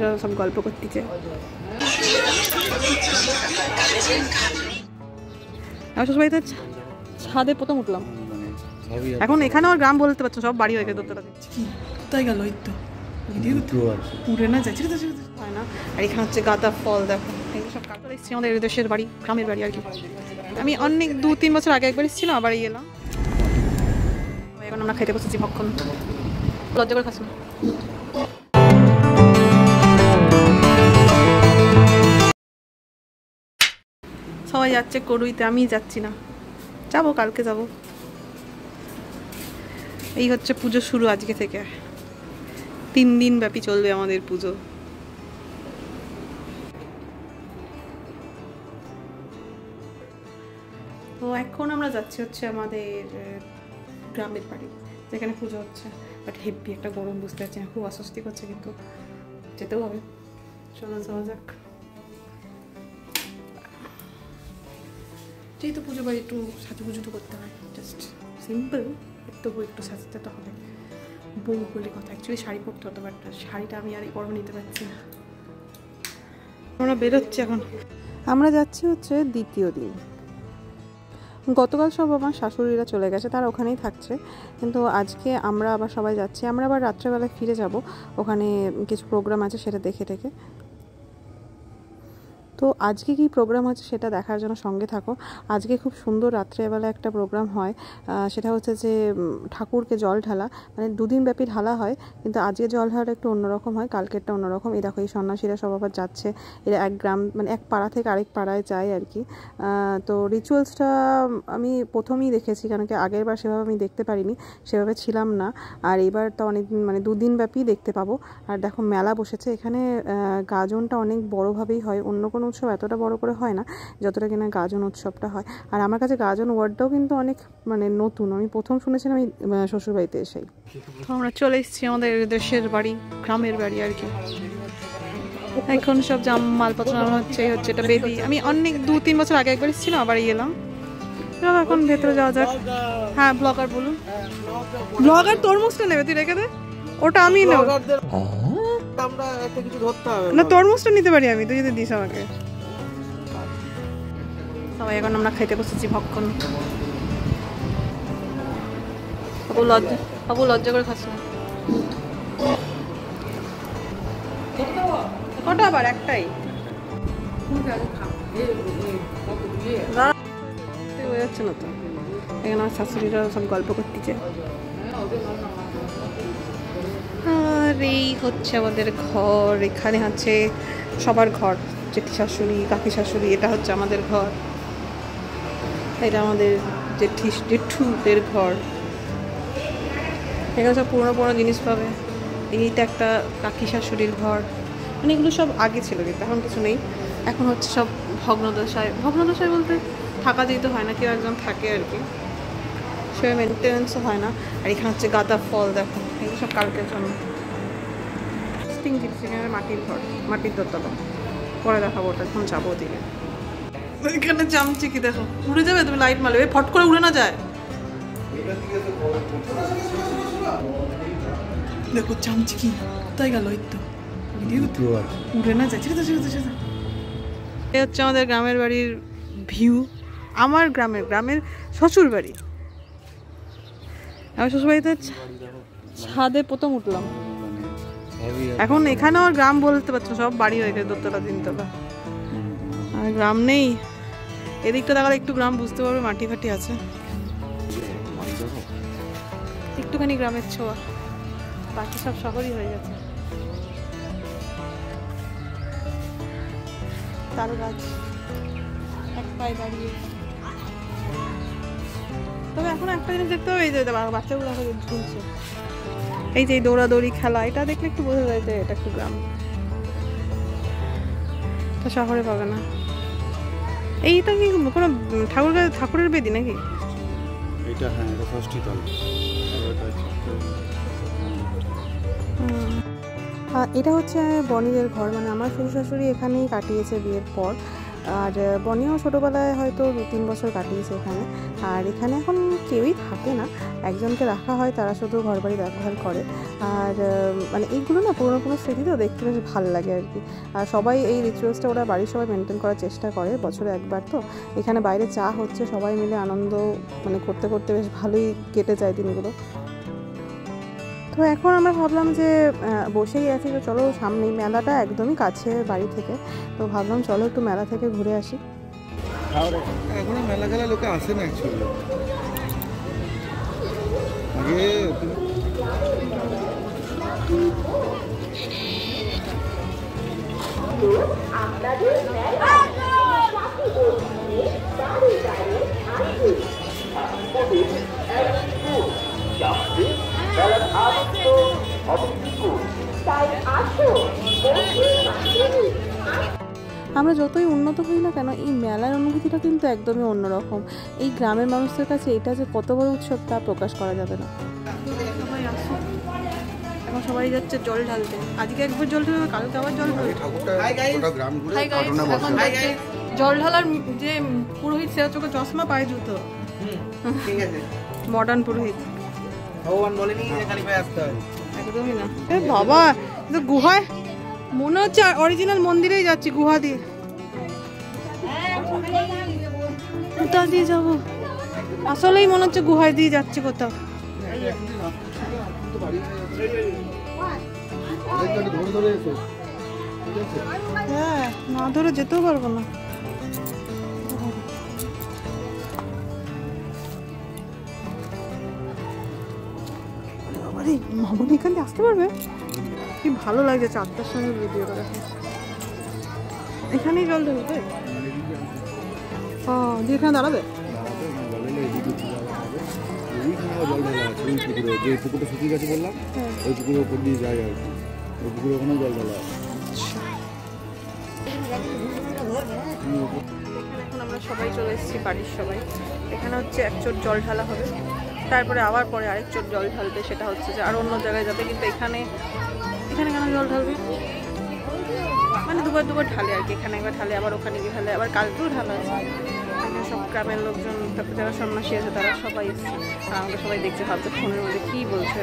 শাশুড়িরা সব গল্প করতেছে। আমার শ্বশুরবাড়িতে ছাদে প্রথম উঠলাম, এখন এখানে আমার গ্রাম বলতে পারছো, সব বাড়ি হয়ে গেছে দোতলা। কি কোথায় গেল? এই তো উড়ে না যাচ্ছে হয় না। আর এখানে হচ্ছে গাঁদা ফল, দেখো এগুলো সব কাটতে এসেছি আমাদের দেশের বাড়ি, গ্রামের বাড়ি আর কি। আমি অনেক 2-3 বছর আগে একবার এসেছিলাম, আবার এলাম। এখন আমরা খাইতে বসেছি ভক্ষণ, লজ্জা করে খাচ্ছি না। সবাই যাচ্ছে করুইতে, আমি যাচ্ছি না, যাবো কালকে যাব। এই হচ্ছে পুজো শুরু আজকে থেকে, 3 দিন ব্যাপী চলবে আমাদের পুজো। তো এখন আমরা যাচ্ছি হচ্ছে আমাদের গ্রামের বাড়ি, যেখানে পুজো হচ্ছে। বাট হেভি একটা গরম, বুঝতে পারছি না, খুব অস্বস্তি করছে, কিন্তু যেতেও হবে। চলো যাওয়া যাক। যেহেতু পুজো বাড়ি একটু সাজুগুজু তো করতে হয়, জাস্ট সিম্পল, তবু একটু সাজতে তো হবে। বউ বলে কথা, অ্যাকচুয়ালি শাড়ি পরতে হতো, বাট শাড়িটা আমি আর এই গরম নিতে পারছি না। আমরা বেরোচ্ছি এখন, আমরা যাচ্ছি হচ্ছে দ্বিতীয় দিন। গতকাল সব আমার শাশুড়িরা চলে গেছে, তারা ওখানেই থাকছে, কিন্তু আজকে আমরা আবার সবাই যাচ্ছি। আমরা আবার রাত্রেবেলায় ফিরে যাব, ওখানে কিছু প্রোগ্রাম আছে, সেটা দেখে টেকে। তো আজকে কি প্রোগ্রাম হচ্ছে সেটা দেখার জন্য সঙ্গে থাকো। আজকে খুব সুন্দর রাত্রেবেলা একটা প্রোগ্রাম হয়, সেটা হচ্ছে যে ঠাকুরকে জল ঢালা, মানে 2 দিন ব্যাপী ঢালা হয়, কিন্তু আজকে জল ঢালাটা একটু অন্যরকম হয়, কালকেরটা অন্যরকম। এই দেখো এই সন্ন্যাসীরা সব আবার যাচ্ছে, এরা এক গ্রাম মানে এক পাড়া থেকে আরেক পাড়ায় যায় আর কি। তো রিচুয়ালসটা আমি প্রথমেই দেখেছি, কারণ কি আগের বার সেভাবে আমি দেখতে পারিনি, সেভাবে ছিলাম না। আর এবার তো অনেক মানে 2 দিন ব্যাপী দেখতে পাবো। আর দেখো মেলা বসেছে এখানে, গাজনটা অনেক বড়োভাবেই হয়, অন্য কোনো উৎসব এতটা বড় করে হয় না যতটা কিনা গাজন উৎসবটা হয়। আর আমার কাছে গাজন ওয়ার্ডটাও কিন্তু অনেক মানে নতুন, আমি প্রথম শুনেছিলাম এই শ্বশুরবাড়িতে এসেই। তো আমরা চলে এসেছি আমাদের দেশের বাড়ি, গ্রামের বাড়ি আর কি। এখন সব জাম মালপত্র হচ্ছে, এটা বেদি। আমি অনেক 2-3 বছর আগে একবার এসেছিলাম, আবার এলাম। এখন ভেতরে যাওয়া যাক। হ্যাঁ ব্লগার বলুন। ব্লগার তরমুজটা নেবে, তুই রেখে দে, ওটা আমি নেব না, তরমুজটা নিতে পারি আমি, তুই যদি দিস আমাকে। সবাই এখন আমরা খাইতে বসেছি ভক্ষণ। বাবু লজ্জা করে খাচ্ছ না। কটা আবার? একটাই হয়ে যাচ্ছে না তো। এখানে আমার শাশুড়িরা সব গল্প করতেছে। আর এই হচ্ছে আমাদের ঘর, এখানে হচ্ছে সবার ঘর, জেঠি শাশুড়ি, কাকি শাশুড়ি, এটা হচ্ছে আমাদের ঘর। এটা আমাদের জেঠুদের ঘর। এখানে সব পুরোনো পুরোনো জিনিস পাবে। এইটা একটা কাকি শাশুড়ির ঘর, মানে এগুলো সব আগে ছিল, কিন্তু এখন কিছু নেই। এখন হচ্ছে সব ভগ্নদশায়। ভগ্নদশায় বলতে থাকা যেহেতু হয় না, কেউ একজন থাকে আর কি, সে মেনটেন্যান্সও হয় না। আর এখানে হচ্ছে গাঁদা ফল, দেখো এগুলো সব কালকের জন্য। মাটির ঘর, মাটির দোতলা, পরে দেখাবো ওটা, এখন যাবো ওদিকে। এখানে জামছি কি দেখো, উড়ে যাবে, তুমি লাইট মারলে ফট করে উড়ে না যায়। দেখো চামচি কি কোথায় গেল? এই তো উড়ে না যাচ্ছে। এই হচ্ছে আমাদের গ্রামের বাড়ির ভিউ, আমার গ্রামের শ্বশুর বাড়ি। আমার শ্বশুর বাড়িতে ছাদে প্রথম উঠলাম, এখন এখানে আমার গ্রাম বলতে পারছো, সব বাড়ি হয়ে গেছে দোতলা 3 তলা, আর গ্রাম নেই। এদিকটা দেখালে একটু গ্রাম বুঝতে পারবে, মাটি ফাটি আছে, একটুখানি গ্রামের ছোঁয়া, বাকি সব শহরই হয়ে গেছে। তার গাছ এক পায়ে দাঁড়িয়ে। তবে এখন একটা জিনিস দেখতে হবে, এই যে বাচ্চাগুলো ঝুলছে, এই যে দৌড়াদৌড়ি খেলা, এটা দেখলে একটু বোঝা যায় যে এটা একটু গ্রাম, তা শহরে পাবে না। এইটা কি কোনো ঠাকুরের বেদি নাকি? এটা হ্যাঁ, এটা ষষ্ঠী তল। এটা হচ্ছে বনিদের ঘর, মানে আমার শ্বশুর শাশুড়ি এখানেই কাটিয়েছে বিয়ের পর। আর বনিও ছোটোবেলায় হয়তো 2-3 বছর কাটিয়েছে এখানে। আর এখানে এখন কেউই থাকে না, একজনকে রাখা হয়, তারা শুধু ঘরবাড়ি দেখভাল করে। আর মানে এইগুলো না পুরোনো স্মৃতি তো, দেখতে বেশ ভালো লাগে আর কি। আর সবাই এই রিচুয়ালসটা ওরা বাড়ির সবাই মেনটেন করার চেষ্টা করে, বছরে একবার তো। এখানে বাইরে চা হচ্ছে, সবাই মিলে আনন্দ মানে করতে করতে বেশ ভালোই কেটে যায় দিনগুলো। তো এখন আমরা ভাবলাম যে বসেই আছি, তো চলো সামনেই মেলাটা একদমই কাছে বাড়ি থেকে, তো ভাবলাম চলো একটু মেলা থেকে ঘুরে আসি। এখন মেলা খেলা লোকে আসে না অ্যাকচুয়ালি। আগে আমরা যতই উন্নত হই না কেন, এই মেলার অনুভূতিটা কিন্তু একদমই অন্যরকম। এই গ্রামের মানুষদের কাছে এটা যে কত বড় উৎসব তা প্রকাশ করা যাবে না। সবাই আসো, এখন সবাই যাচ্ছে জল ঢালতে। আজকে একবার জল ঢালবে, কালকে আবার জল ঢালবে। জল ঢালার যে পুরোহিত, সে চোখে চশমা, পায়ে জুতো, ঠিক আছে, মডার্ন পুরোহিত। ভগবান বলেনি যে খালি পায়ে আসতে হয়, একদমই না। এ বাবা, তো গুহায় মনে হচ্ছে অরিজিনাল মন্দিরেই যাচ্ছি, গুহা দিয়ে। কোথা দিয়ে যাবো, আসলেই মনে হচ্ছে গুহায় দিয়ে যাচ্ছি কোথাও। হ্যাঁ, না ধরে যেতেও পারবো না। মামনি এখান দিয়ে আসতে পারবে? কি ভালো লাগছে 4টার সঙ্গে ভিডিও করা। এখানেই জল ঢালবে? দিয়ে এখানে দাঁড়াবে? যে পুকুরটা শুকিয়ে গেছে বললাম, ওই পুকুরের উপর দিয়ে যায় আর কি, ওই পুকুরে ওখানে জল ঢালা। এখন আমরা সবাই চলে এসেছি, বাড়ির সবাই। এখানে হচ্ছে এক চোট জল ঢালা হবে, তারপরে আবার পরে আরেক চোট জল ঢালবে, সেটা হচ্ছে যে আর অন্য জায়গায় যাবে। কিন্তু এখানে কেন জল ঢালবে, মানে দুবার ঢালে আর কি। এখানে একবার ঢালে, আবার ওখানে গিয়ে ঢালে, আবার কালকেও ঢালা আছে। এখানে সব গ্রামের লোকজন, তারপর যারা সন্ন্যাসী আছে তারা সবাই এসছে। আর আমরা সবাই দেখছি, ভাবছে ফোনের মধ্যে কী বলছে।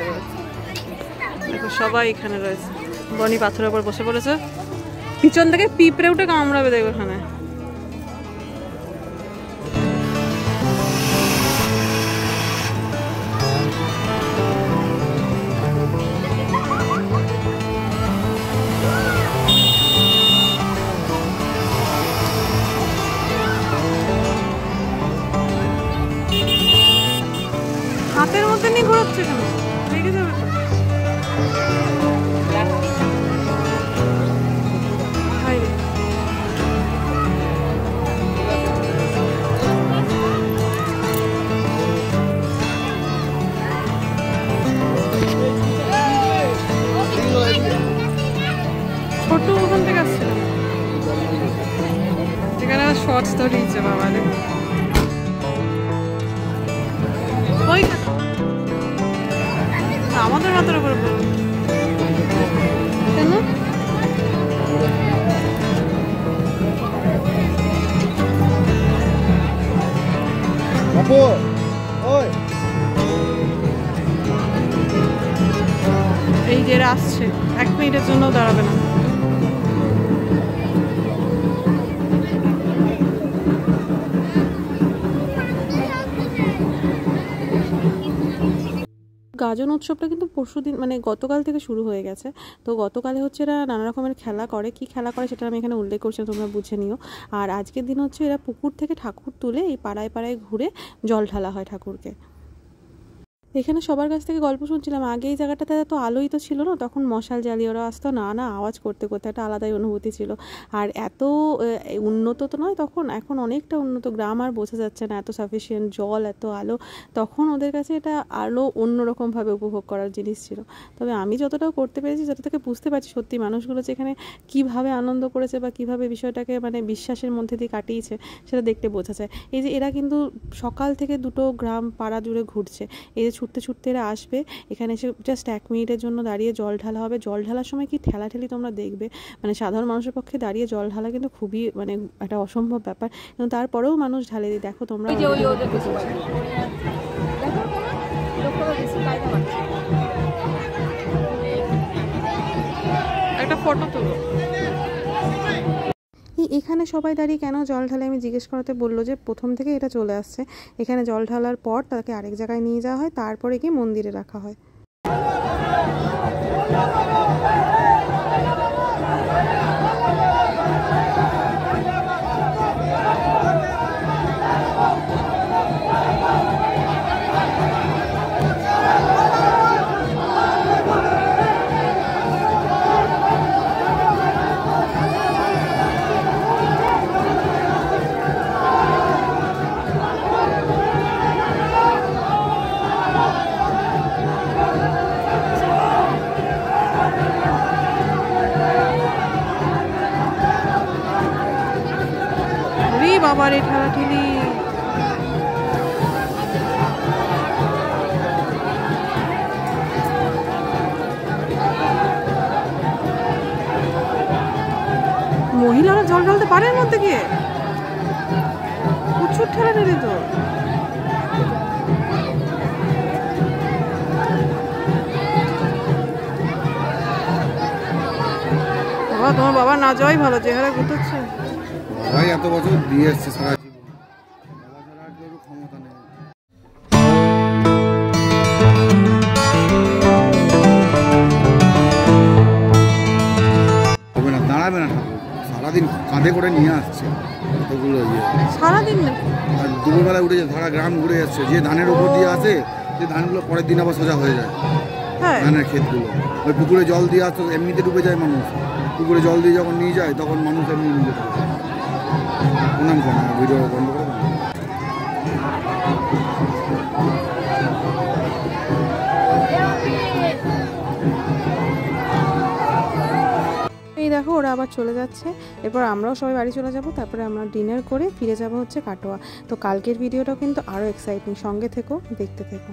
দেখো সবাই এখানে রয়েছে। বনি পাথরের উপর বসে পড়েছে, পিছন থেকে পিঁপড়ে উঠে কামড়াবে দেখো এখানে। হাতের মধ্যে নিয়ে ঘোরাচ্ছে কেন, লেগে যাবে তো। ছোট ওখান থেকে আসছিল, এখানে শর্টস ধরিয়েছে বাবা। ওই আমাদের মাথার উপরে কেন? এই যে আসছে, 1 মিনিটের জন্য দাঁড়াবে না। গাজন উৎসবটা কিন্তু পরশুদিন মানে গতকাল থেকে শুরু হয়ে গেছে। তো গতকালে হচ্ছে এরা নানা রকমের খেলা করে, কি খেলা করে সেটা আমি এখানে উল্লেখ করছি, তোমরা বুঝে নিও। আর আজকের দিন হচ্ছে এরা পুকুর থেকে ঠাকুর তুলে এই পাড়ায় পাড়ায় ঘুরে জল ঢালা হয় ঠাকুরকে। এখানে সবার কাছ থেকে গল্প শুনছিলাম, আগে এই জায়গাটাতে এত আলোই তো ছিল না, তখন মশাল জ্বালিয়ে ওরা আসতো, না আওয়াজ করতে করতে একটা আলাদাই অনুভূতি ছিল। আর এত উন্নত তো নয় তখন, এখন অনেকটা উন্নত গ্রাম, আর বোঝা যাচ্ছে না এত সাফিসিয়েন্ট জল, এত আলো। তখন ওদের কাছে এটা আলো অন্যরকমভাবে উপভোগ করার জিনিস ছিল। তবে আমি যতটাও করতে পেরেছি, যত থেকে বুঝতে পারছি, সত্যি মানুষগুলো যেখানে কীভাবে আনন্দ করেছে বা কীভাবে বিষয়টাকে মানে বিশ্বাসের মধ্যে দিয়ে কাটিয়েছে, সেটা দেখতে বোঝা যায়। এই যে এরা কিন্তু সকাল থেকে 2টো গ্রাম পাড়া জুড়ে ঘুরছে, এই যে ছুটতে ছুটতে এরা আসবে, এখানে এসে জাস্ট 1 মিনিটের জন্য দাঁড়িয়ে জল ঢালা হবে। জল ঢালার সময় কি ঠেলাঠেলি তোমরা দেখবে, মানে সাধারণ মানুষের পক্ষে দাঁড়িয়ে জল ঢালা কিন্তু খুবই মানে একটা অসম্ভব ব্যাপার, কিন্তু তারপরেও মানুষ ঢালে দিয়ে দেখো তোমরা। একটা ফটো তুলো। এখানে সবাই দাঁড়িয়ে কেন জল ঢালে আমি জিজ্ঞেস করাতে বললো যে প্রথম থেকে এটা চলে আসছে, এখানে জল ঢালার পর তাকে আরেক জায়গায় নিয়ে যাওয়া হয়, তারপরে গিয়ে মন্দিরে রাখা হয়। বাবার এই ঠেলাঠেলি, মহিলারা জল ঢালতে পারে এর মধ্যে গিয়ে? প্রচুর ঠেলাঠেলি তো। বাবা, তোমার বাবা না যাওয়াই ভালো, চেহারা গুটাচ্ছে। ভাই এত বছর দিয়ে এসছে সারা জীবন, বাবা ছাড়া আর কেউ ক্ষমতা নেই। হবে না, দাঁড়াবে না ঠাকুর, সারাদিন কাঁধে করে নিয়ে আসছে এতগুলো ইয়ে, সারাদিন না, আর দুপুরবেলা উঠে যায়, সারা গ্রাম ঘুরে যাচ্ছে। যে ধানের উপর দিয়ে আসে, যে ধানগুলো পরের দিন আবার সোজা হয়ে যায়, ধানের ক্ষেতগুলো। ওই পুকুরে জল দিয়ে আসতো, এমনিতে ডুবে যায় মানুষ, পুকুরে জল দিয়ে যখন নিয়ে যায় তখন মানুষ এমনি নিয়ে যেতে পারে। প্রণাম করে ভিডিও বন্ধ করে। এই দেখো ওরা আবার চলে যাচ্ছে, এরপর আমরাও সবাই বাড়ি চলে যাব, তারপরে আমরা ডিনার করে ফিরে যাব হচ্ছে কাটোয়া। তো কালকের ভিডিওটাও কিন্তু আরও এক্সাইটিং, সঙ্গে থেকো, দেখতে থেকো।